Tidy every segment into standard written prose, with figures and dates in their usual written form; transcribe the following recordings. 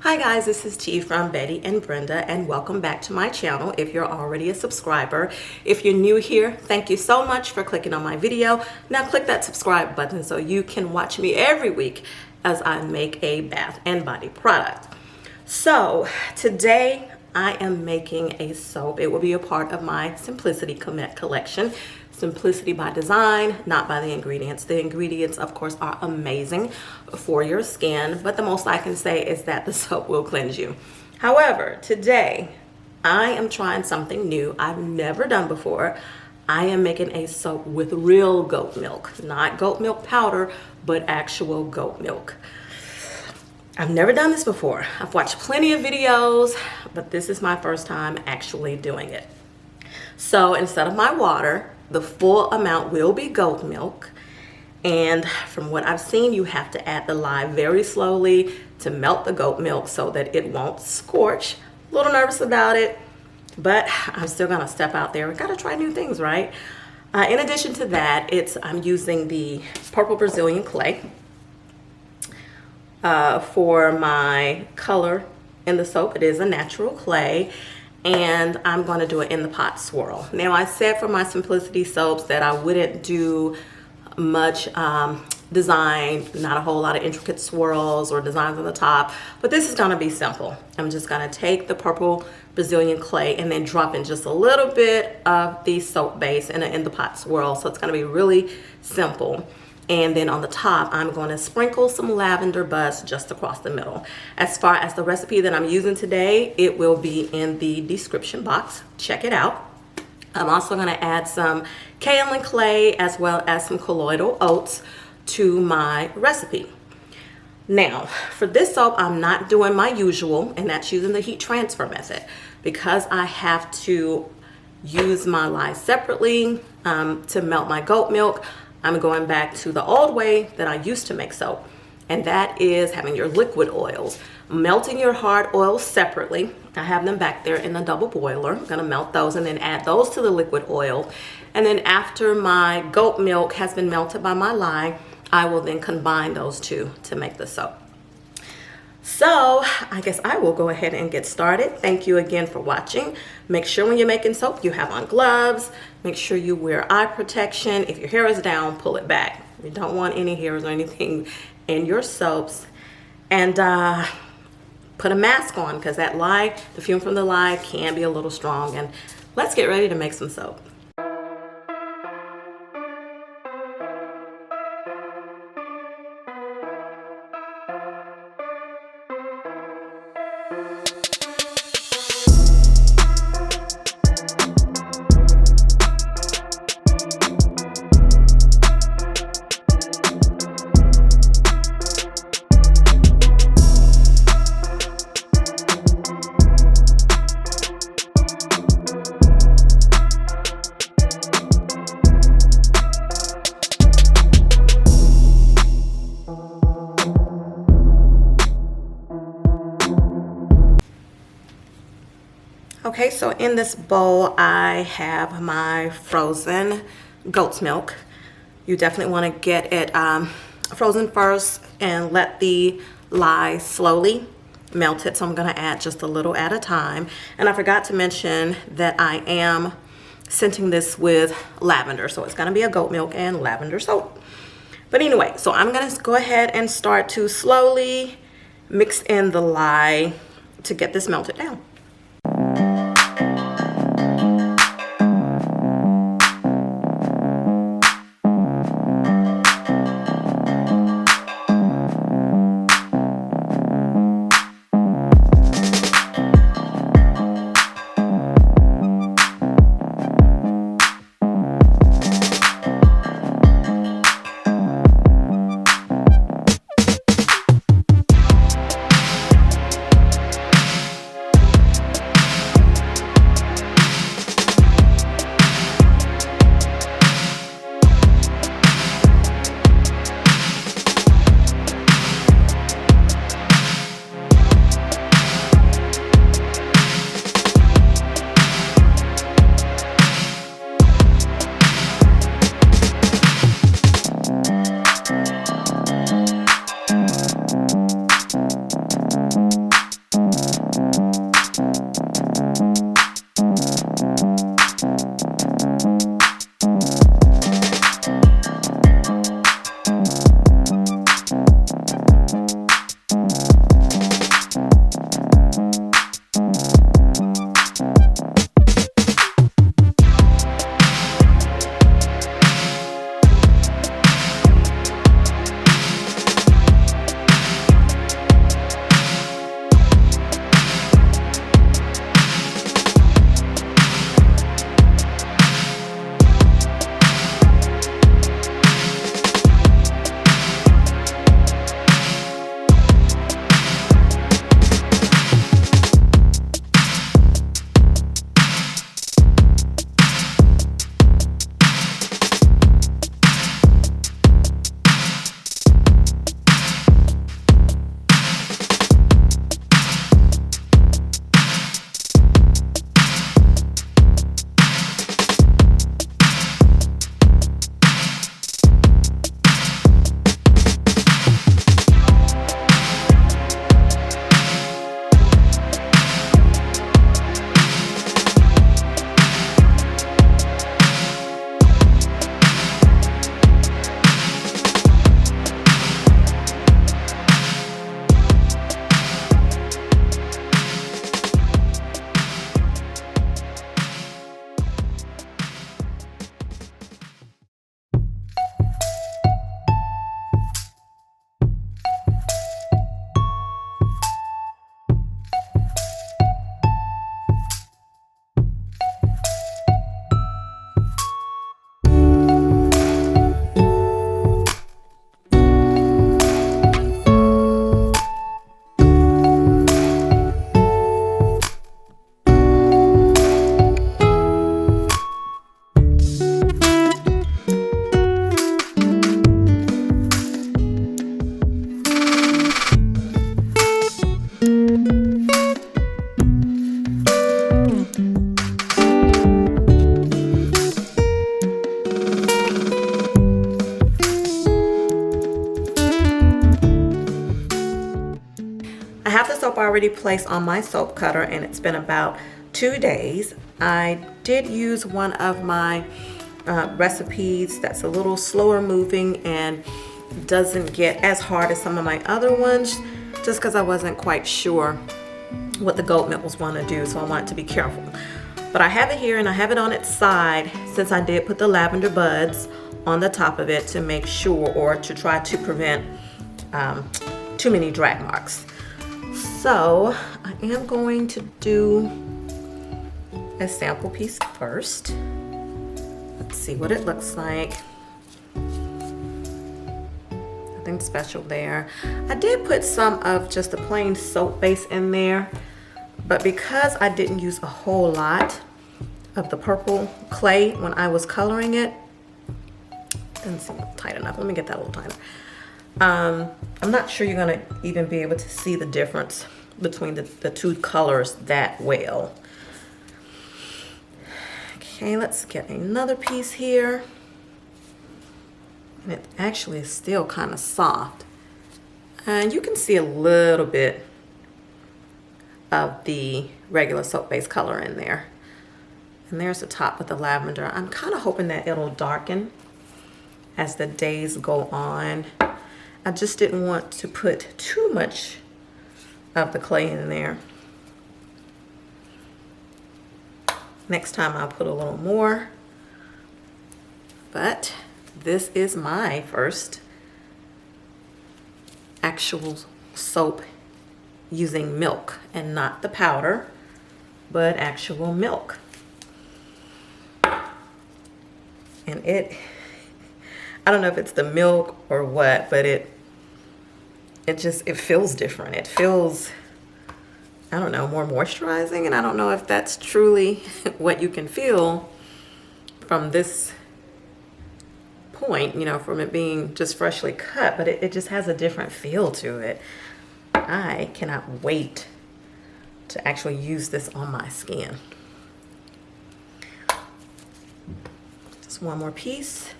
Hi guys, this is T from Betty and Brenda, and welcome back to my channel if you're already a subscriber. If you're new here, thank you so much for clicking on my video. Now click that subscribe button so you can watch me every week as I make a bath and body product. So today I am making a soap. It will be a part of my Simplicity collection. Simplicity by design, not by the ingredients. The ingredients, of course, are amazing for your skin, but the most I can say is that the soap will cleanse you. However, today I am trying something new I've never done before. I am making a soap with real goat milk, not goat milk powder, but actual goat milk. I've never done this before. I've watched plenty of videos, but this is my first time actually doing it. So instead of my water, the full amount will be goat milk. And from what I've seen, you have to add the lye very slowly to melt the goat milk so that it won't scorch. A little nervous about it, but I'm still gonna step out there. We gotta try new things, right? In addition to that, I'm using the purple Brazilian clay for my color in the soap. It is a natural clay, and I'm going to do it in the pot swirl. Now, I said for my Simplicity soaps that I wouldn't do much design, not a whole lot of intricate swirls or designs on the top, but this is going to be simple. I'm just going to take the purple Brazilian clay and then drop in just a little bit of the soap base in the pot swirl, so it's going to be really simple. And then on the top, I'm going to sprinkle some lavender buds just across the middle. As far as the recipe that I'm using today, it will be in the description box. Check it out. I'm also going to add some kaolin clay as well as some colloidal oats to my recipe. Now, for this soap, I'm not doing my usual, and that's using the heat transfer method, because I have to use my lye separately to melt my goat milk. I'm going back to the old way that I used to make soap, and that is having your liquid oils, melting your hard oils separately. I have them back there in the double boiler. I'm gonna melt those and then add those to the liquid oil. And then after my goat milk has been melted by my lye, I will then combine those two to make the soap. So I guess I will go ahead and get started. Thank you again for watching. Make sure when you're making soap, you have on gloves. Make sure you wear eye protection. If your hair is down, pull it back. You don't want any hairs or anything in your soaps. And put a mask on, because that lye, the fume from the lye can be a little strong. And let's get ready to make some soap. Okay, so in this bowl, I have my frozen goat's milk. You definitely want to get it frozen first and let the lye slowly melt it. So I'm going to add just a little at a time. And I forgot to mention that I am scenting this with lavender. So it's going to be a goat milk and lavender soap. But anyway, so I'm going to go ahead and start to slowly mix in the lye to get this melted down. I have the soap already placed on my soap cutter, and it's been about 2 days. I did use one of my recipes that's a little slower moving and doesn't get as hard as some of my other ones, just because I wasn't quite sure what the goat milk was want to do, so I wanted to be careful. But I have it here, and I have it on its side since I did put the lavender buds on the top of it to make sure, or to try to prevent too many drag marks. So I am going to do a sample piece first. Let's see what it looks like. Nothing special there. I did put some of just a plain soap base in there, but because I didn't use a whole lot of the purple clay when I was coloring it, doesn't seem tight enough. Let me get that a little tighter. I'm not sure you're gonna even be able to see the difference between the two colors that well. Okay, let's get another piece here. And it actually is still kind of soft. And you can see a little bit of the regular soap-based color in there. And there's the top with the lavender. I'm kind of hoping that it'll darken as the days go on. I just didn't want to put too much of the clay in there. Next time I'll put a little more. But this is my first actual soap using milk, and not the powder, but actual milk. And I don't know if it's the milk or what, but it feels different. It feels, I don't know, more moisturizing, and I don't know if that's truly what you can feel from this point, you know, from it being just freshly cut, but it just has a different feel to it. I cannot wait to actually use this on my skin. Just one more piece.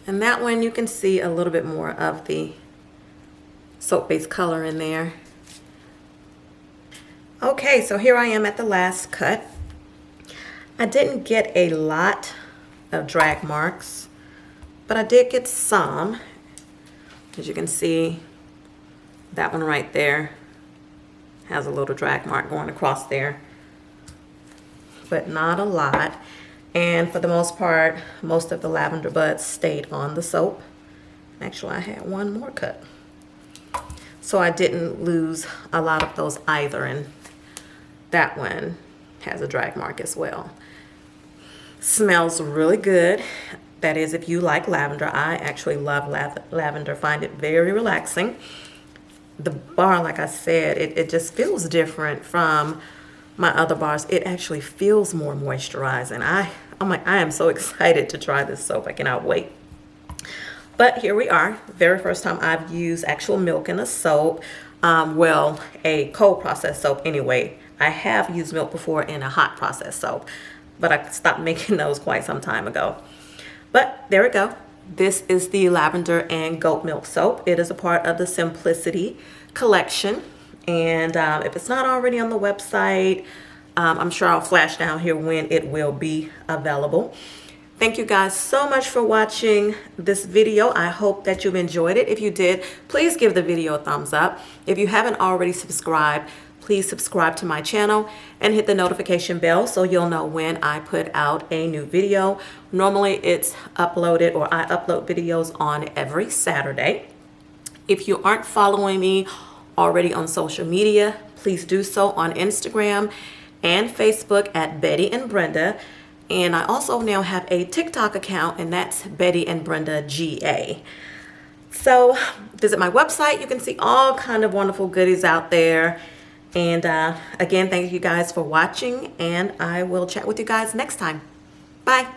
And that one you can see a little bit more of the soap-based color in there. Okay, so here I am at the last cut. I didn't get a lot of drag marks, but I did get some. As you can see, that one right there has a little drag mark going across there, but not a lot. And for the most part, most of the lavender buds stayed on the soap. Actually, I had one more cut, so I didn't lose a lot of those either. And that one has a drag mark as well. Smells really good. That is, if you like lavender. I actually love lavender, find it very relaxing. The bar, like I said, it just feels different from my other bars. It actually feels more moisturizing. I am so excited to try this soap. I cannot wait. But here we are, very first time I've used actual milk in a soap. Well, a cold processed soap anyway. I have used milk before in a hot processed soap, but I stopped making those quite some time ago. But there we go. This is the lavender and goat milk soap. It is a part of the Simplicity collection. And if it's not already on the website, I'm sure I'll flash down here when it will be available. Thank you guys so much for watching this video. I hope that you've enjoyed it. If you did, please give the video a thumbs up. If you haven't already subscribed, please subscribe to my channel and hit the notification bell so you'll know when I put out a new video. Normally it's uploaded, or I upload videos on every Saturday. If you aren't following me already on social media, please do so on Instagram and Facebook at Betty and Brenda. And I also now have a TikTok account, and that's Betty and Brenda GA. So visit my website. You can see all kind of wonderful goodies out there. And again, thank you guys for watching, and I will chat with you guys next time. Bye.